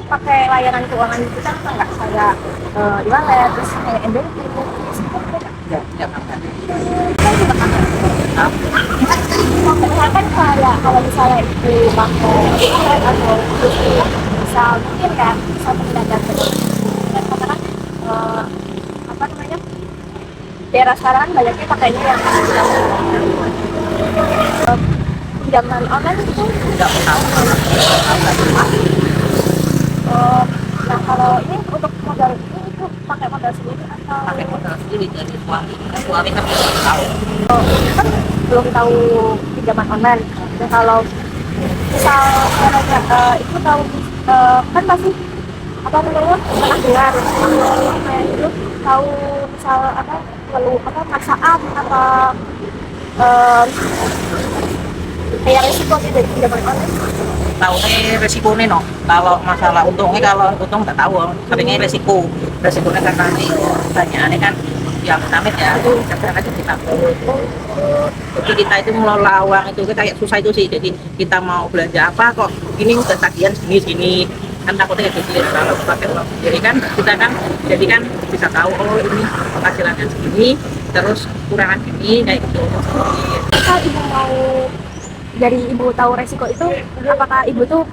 pakai layanan keuangan digital apa nggak? Kayak e-wallet, terus kayak e-banking, Ya, ya pakai. saya juga pakai. Kan kayak kalau misalnya itu pakai e-wallet atau bisa mungkin kan bisa mendadak dan karena kan apa namanya daerah sekarang kan banyaknya pakainya yang pinjaman online itu. Nggak tahu kalau Oh, nah kalau ini untuk modal ini itu pakai modal sendiri atau pakai modal sendiri dari suami. Suami kan belum tahu. kan belum tahu pinjaman online. Nah kalau misal itu tahu kan masih apa namanya pernah dengar kayak itu tahu misal apa ngeluh apa paksaan apa eh, kayak resiko sih dari pinjaman online. Tahu resikonya no. Kalau masalah untungnya, kalau untung nggak tahu. Seringnya resikonya karena ini pertanyaannya kan ya amit ya kadang aja kita jadi kita itu mengelola uang itu kayak susah itu sih. Jadi kita mau belanja apa kok ini udah tagihan segini kan takutnya kayak gitu. Kalau pakai uang sendiri kan kita kan jadi kan bisa tahu oh ini penghasilannya segini terus kurangan gini kayak gitu. Kalau ibu mau dari ibu tahu resiko itu apakah ibu tuh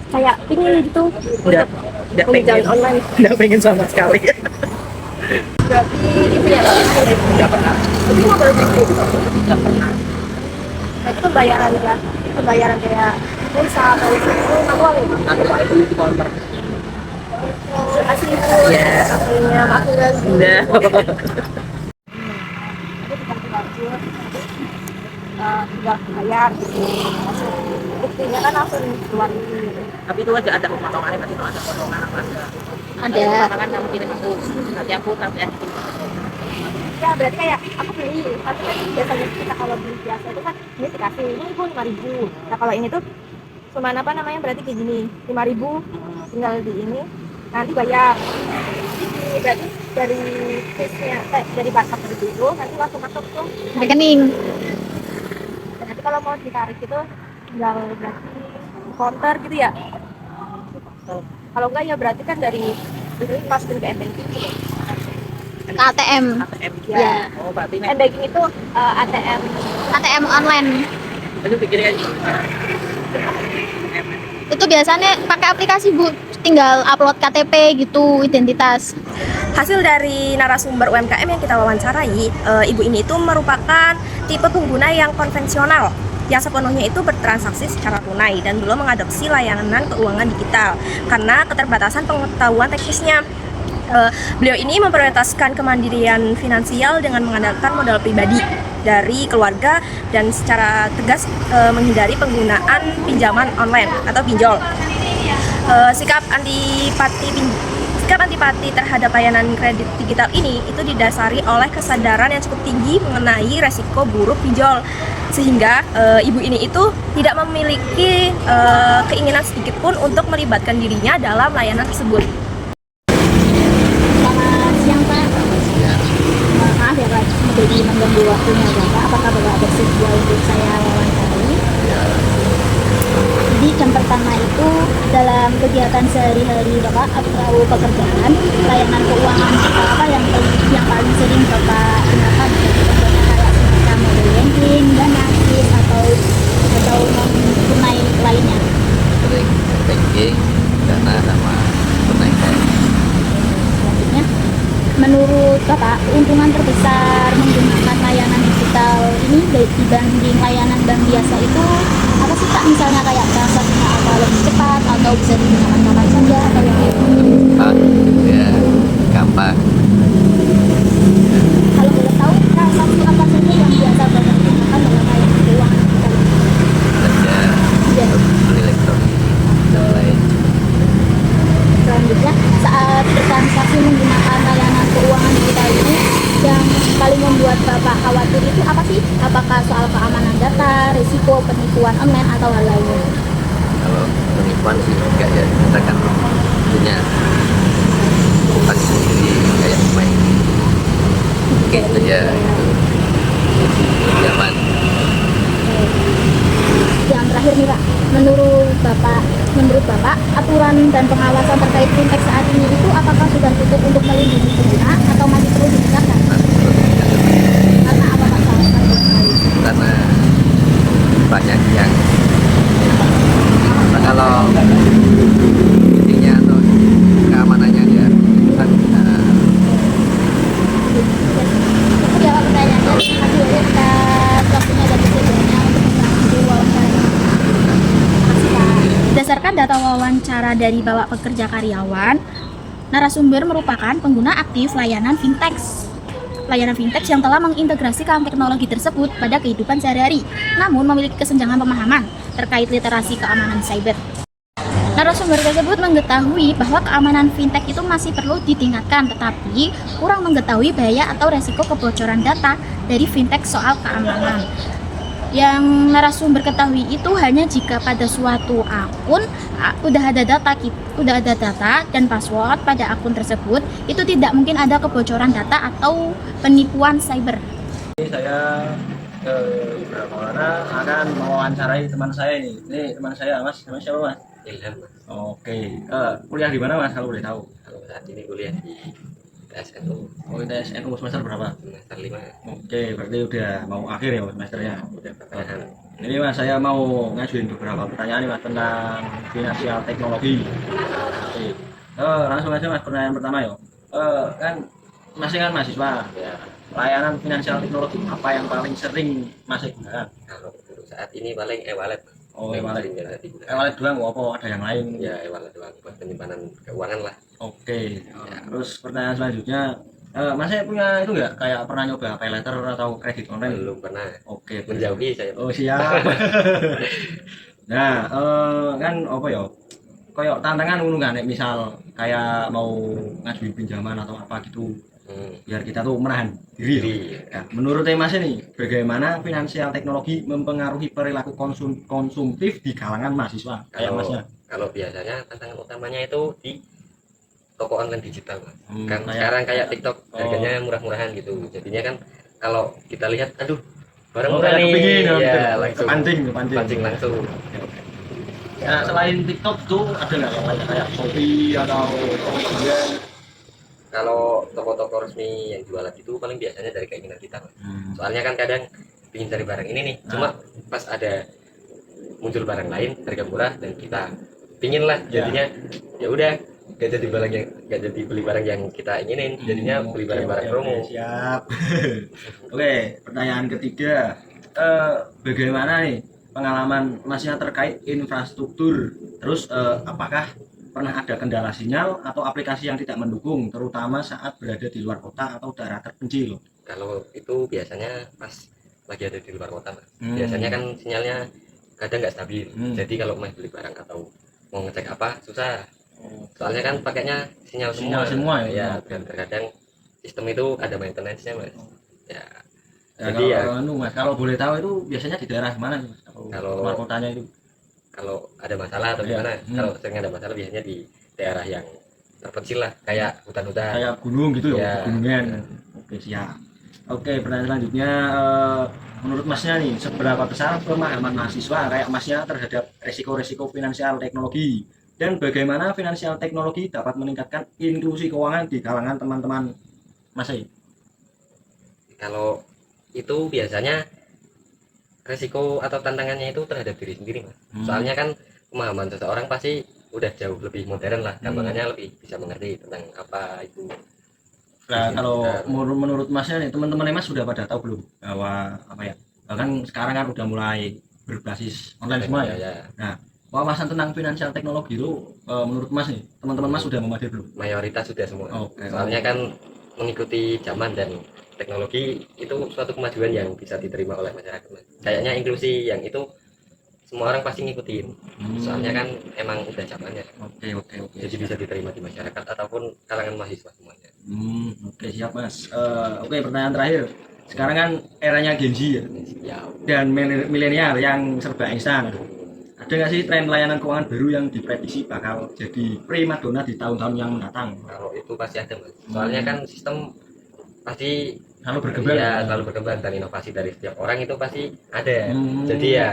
kayak pingin gitu Udah pengen online? nggak pengen sama sekali. Berarti itu ya Nggak pernah. tapi nggak boleh gitu. Nggak pernah. Nah, itu pembayaran kayak pulsa atau itu manual ya. Nanti Pak Ibu di counter. Terima kasih ibu. Ya. Akhirnya maaf ya. Udah. Jadi kita lanjut tinggal bayar langsung buktinya kan langsung keluar gitu. Tapi itu aja ada potongannya, berarti itu ada potongan apa ada. Ada. Kan kamu kirim aku, nanti aku nanti Ya berarti kayak aku beli tapi kan biasanya kita kalau beli biasa itu kan ini dikasih ini ibu 5.000. Nah kalau ini tuh cuma apa namanya berarti kayak gini 5.000 tinggal di ini nanti bayar. Jadi berarti dari case-nya dari batas itu nanti langsung masuk tuh rekening. dan nanti kalau mau ditarik itu tinggal berarti counter gitu ya. Kalau enggak ya berarti kan dari ini masukin ke m-banking gitu. ATM. ATM. Ya. Oh berarti nih. M-banking itu ATM. ATM online. Itu pikirnya aja. Itu biasanya pakai aplikasi, Bu. Tinggal upload KTP gitu, identitas. Hasil dari narasumber UMKM yang kita wawancarai, ibu ini itu merupakan tipe pengguna yang konvensional yang sepenuhnya itu bertransaksi secara tunai dan belum mengadopsi layanan keuangan digital karena keterbatasan pengetahuan teknisnya. Beliau ini memprioritaskan kemandirian finansial dengan mengandalkan modal pribadi dari keluarga dan secara tegas menghindari penggunaan pinjaman online atau pinjol. Sikap antipati terhadap layanan kredit digital ini itu didasari oleh kesadaran yang cukup tinggi mengenai resiko buruk pinjol sehingga ibu ini itu tidak memiliki keinginan sedikit pun untuk melibatkan dirinya dalam layanan tersebut. Selamat siang, Pak. Maaf ya, Pak, menjadi mengganggu waktunya Bapak. Apakah Bapak bersedia untuk saya wawancarai? Jadi jam pertama itu dalam kegiatan sehari-hari Bapak atau pekerjaan, layanan keuangan apa yang paling sering Bapak gunakan? Contohnya kayak semacam mobile banking, dana, kris atau non tunai lainnya. Banking, dana sama tunai cash. Selanjutnya, menurut Bapak, keuntungan terbesar menggunakan layanan digital ini dibanding layanan bank biasa itu apa sih Pak? Misalnya kayak transaksinya apa lebih cepat atau bisa digunakan kapan saja atau yang lain? Ya gampang. Kalau boleh tahu transaksi apa saja yang biasa Bapak gunakan dalam layanan keuangan digital? Belanja, Ya. beli elektronik dan lain. Selanjutnya, saat bertransaksi menggunakan layanan keuangan digital ini, yang paling membuat Bapak khawatir itu apa sih? Apakah soal keamanan data, risiko penipuan online, atau hal lainnya? Kalau penipuan sih enggak ya, kita kan punya otak sendiri kayak main gitu ya, itu lebih aman. yang terakhir nih Pak, menurut Bapak aturan dan pengawasan terkait fintech saat ini itu apakah sudah cukup untuk melindungi pengguna atau masih perlu ditingkatkan? Karena apa Pak? Karena banyak yang kalau intinya atau keamanannya dia kan Itu jawab pertanyaannya. Terima kasih ya atas waktunya dan kesediaannya untuk mengikuti wawancara. Makasih, Pak. Berdasarkan data wawancara dari Bapak Pekerja Karyawan, narasumber merupakan pengguna aktif layanan fintech. Layanan fintech yang telah mengintegrasikan teknologi tersebut pada kehidupan sehari-hari, namun memiliki kesenjangan pemahaman terkait literasi keamanan cyber. Narasumber tersebut mengetahui bahwa keamanan fintech itu masih perlu ditingkatkan, tetapi kurang mengetahui bahaya atau resiko kebocoran data dari fintech soal keamanan. Yang narasumber ketahui itu hanya jika pada suatu akun udah ada data dan password pada akun tersebut, itu tidak mungkin ada kebocoran data atau penipuan cyber. Saya ke beberapa mana akan mewawancarai teman saya ini. Ini teman saya, Mas. Namanya siapa, Mas? Ilham, Mas. Oke. Kuliah di mana, Mas? Kalau boleh tahu. Kalau saat ini kuliah di TSNU Oh, TSNU semester berapa? semester 5. Oke, berarti udah mau akhir ya semesternya. Udah pertengahan. Ini Mas, saya mau ngajuin beberapa pertanyaan nih, Mas, tentang finansial teknologi. Oke. Langsung aja, Mas, pertanyaan pertama yuk. Kan masih kan mahasiswa ya. Layanan finansial teknologi apa yang paling sering Mas gunakan? Kalau untuk saat ini paling e-wallet. Oh, Yang e-wallet. sering biasa digunakan. E-wallet doang, apa ada yang lain? Ya e-wallet doang buat penyimpanan keuangan lah. Oke. Terus pertanyaan selanjutnya, Mas saya punya itu nggak kayak pernah nyoba pay letter atau kredit online? Belum pernah. Oke. Menjauhi saya. Oh siap. Nah, kan apa ya? Kayak tantangan ngono kan, nek misal kayak mau ngajuin pinjaman atau apa gitu, biar kita tuh menahan diri. Diri. Nah, menurut Mas ini, bagaimana finansial teknologi mempengaruhi perilaku konsumtif di kalangan mahasiswa? Kayak Kalau Masnya. kalau biasanya tantangan utamanya itu di toko online digital, Mas. Kan kayak- sekarang kayak TikTok Oh. harganya murah-murahan gitu. Jadinya kan kalau kita lihat, aduh, barang Oh, murah kayak nih. kepingin, Ya, gitu. langsung Kepancing. pancing langsung. Nah, selain TikTok tuh ada nggak yang lain kayak Shopee atau Tokopedia? Kalau toko-toko resmi yang jualan itu paling biasanya dari keinginan kita, Mas. Soalnya kan kadang ingin cari barang ini nih, cuma pas ada muncul barang lain harga murah dan kita pingin lah, jadinya ya udah gak jadi beli barang yang kita inginin, jadinya beli barang-barang Oke, promo. siap. Oke, pertanyaan ketiga, bagaimana nih pengalaman Masnya terkait infrastruktur? Terus apakah pernah ada kendala sinyal atau aplikasi yang tidak mendukung, terutama saat berada di luar kota atau daerah terpencil? Kalau itu biasanya pas lagi ada di luar kota, Mas. Biasanya kan sinyalnya kadang nggak stabil, jadi kalau mau beli barang atau mau ngecek apa susah. Soalnya kan pakainya sinyal semua ya, dan terkadang sistem itu ada maintenance-nya, Mas. Ya, Ya, jadi Mas, kalau boleh tahu itu biasanya di daerah mana sih, Mas? Kalau- luar kotanya itu? kalau ada masalah atau Iya. gimana, kalau sering ada masalah biasanya di daerah yang terpencil lah, kayak hutan-hutan. Kayak gunung gitu Ya. ya, gunungan. Oke, siap. Oke, pertanyaan selanjutnya, menurut Masnya nih, seberapa besar pemahaman mahasiswa kayak Masnya terhadap resiko-resiko finansial teknologi, dan bagaimana finansial teknologi dapat meningkatkan inklusi keuangan di kalangan teman-teman Mas? Kalau itu biasanya resiko atau tantangannya itu terhadap diri sendiri, Mas. Soalnya kan pemahaman seseorang pasti udah jauh lebih modern lah, gampangannya lebih bisa mengerti tentang apa itu. Nah, kalau menurut Masnya nih, teman-teman Mas sudah pada tahu belum bahwa apa ya? Bahkan sekarang kan udah mulai berbasis online semua ya. Ya, Nah, wawasan tentang finansial teknologi itu menurut Mas nih, teman-teman Mas sudah memadai belum? mayoritas sudah semua. Oke. Soalnya kan mengikuti zaman dan teknologi itu suatu kemajuan yang bisa diterima oleh masyarakat, Mas. Kayaknya inklusi yang itu semua orang pasti ngikutin. Soalnya kan emang udah zamannya. Oke. Jadi bisa diterima di masyarakat ataupun kalangan mahasiswa semuanya. Oke, siap Mas. Oke, pertanyaan terakhir. Sekarang kan eranya Gen Z ya, Ya, dan milenial yang serba instan. Ada nggak sih tren layanan keuangan baru yang diprediksi bakal jadi primadona di tahun-tahun yang mendatang? kalau itu pasti ada, Mas. Soalnya kan sistem pasti Selalu berkembang. ya, selalu berkembang dan inovasi dari setiap orang itu pasti ada. Hmm. Jadi ya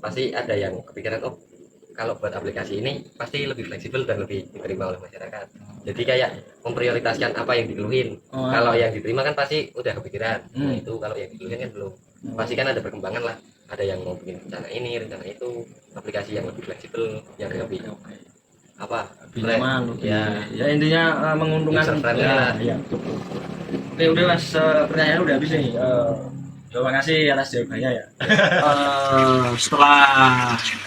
pasti ada yang kepikiran, oh kalau buat aplikasi ini pasti lebih fleksibel dan lebih diterima oleh masyarakat. Jadi kayak memprioritaskan apa yang dikeluhin. Kalau yang diterima kan pasti udah kepikiran. Nah, itu kalau yang dikeluhin kan belum. Pasti kan ada perkembangan lah. Ada yang mau bikin rencana ini, rencana itu, aplikasi yang lebih fleksibel, yang lebih apa? Lebih nyaman, ya. Ya intinya menguntungkan. User friendly lah. Ya. Oke, udah Mas, pertanyaan udah habis nih. Terima kasih atas jawabannya ya. Setelah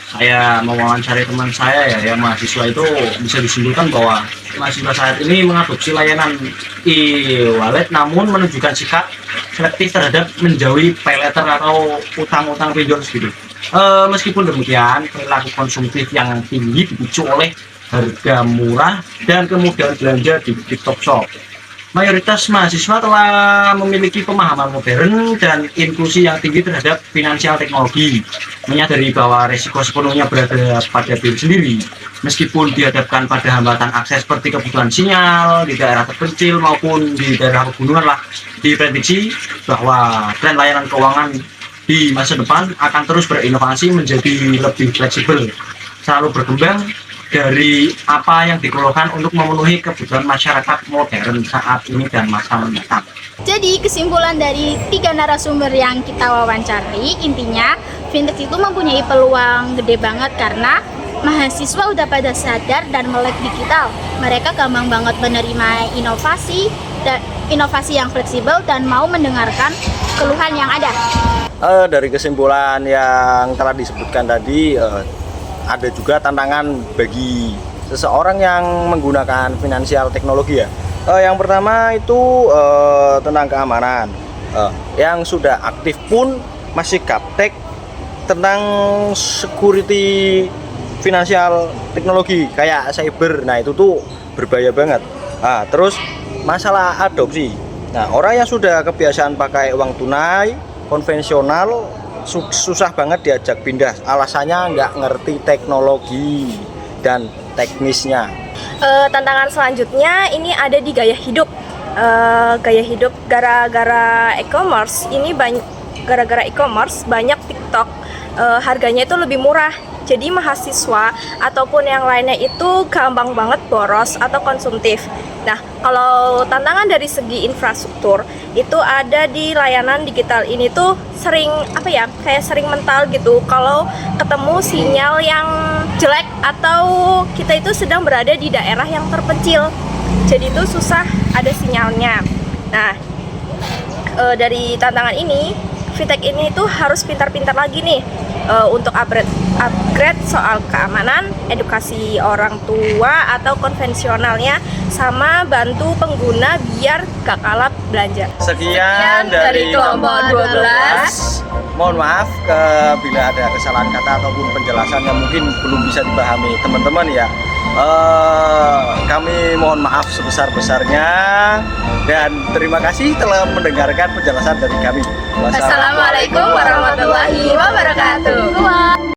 saya mewawancari teman saya ya, yang mahasiswa itu bisa disimpulkan bahwa mahasiswa saat ini mengadopsi layanan e-wallet namun menunjukkan sikap selektif terhadap menjauhi pay letter atau utang-utang pinjol gitu. Meskipun demikian, perilaku konsumtif yang tinggi dipicu oleh harga murah dan kemudahan belanja di TikTok Shop. Mayoritas mahasiswa telah memiliki pemahaman modern dan inklusi yang tinggi terhadap finansial teknologi, menyadari bahwa resiko sepenuhnya berada pada diri sendiri, meskipun dihadapkan pada hambatan akses seperti kebutuhan sinyal di daerah terpencil maupun di daerah pegunungan lah. Diprediksi bahwa tren layanan keuangan di masa depan akan terus berinovasi menjadi lebih fleksibel, selalu berkembang dari apa yang dikeluarkan untuk memenuhi kebutuhan masyarakat modern saat ini dan masa mendatang. Jadi kesimpulan dari 3 narasumber yang kita wawancarai, intinya fintech itu mempunyai peluang gede banget karena mahasiswa udah pada sadar dan melek digital. Mereka gampang banget menerima inovasi dan inovasi yang fleksibel dan mau mendengarkan keluhan yang ada. Dari kesimpulan yang telah disebutkan tadi, ada juga tantangan bagi seseorang yang menggunakan finansial teknologi ya. Yang pertama itu tentang keamanan. Yang sudah aktif pun masih gaptek tentang security finansial teknologi kayak cyber. Nah, itu tuh berbahaya banget. Terus masalah adopsi. Nah, orang yang sudah kebiasaan pakai uang tunai konvensional susah banget diajak pindah, alasannya nggak ngerti teknologi dan teknisnya. Tantangan selanjutnya ini ada di gaya hidup. Gaya hidup gara-gara e-commerce ini gara-gara e-commerce banyak TikTok harganya itu lebih murah. Jadi mahasiswa ataupun yang lainnya itu gampang banget boros atau konsumtif. Nah, kalau tantangan dari segi infrastruktur itu ada di layanan digital ini tuh sering kayak sering mental gitu. Kalau ketemu sinyal yang jelek atau kita itu sedang berada di daerah yang terpencil, jadi itu susah ada sinyalnya. Nah, dari tantangan ini, fintech ini tuh harus pintar-pintar lagi nih untuk upgrade soal keamanan, edukasi orang tua atau konvensionalnya, sama bantu pengguna biar gak kalah belanja. Sekian dari kelompok 12. Mohon maaf bila ada kesalahan kata ataupun penjelasan yang mungkin belum bisa dipahami teman-teman ya. Kami mohon maaf sebesar-besarnya dan terima kasih telah mendengarkan penjelasan dari kami. Wassalamualaikum warahmatullahi wabarakatuh.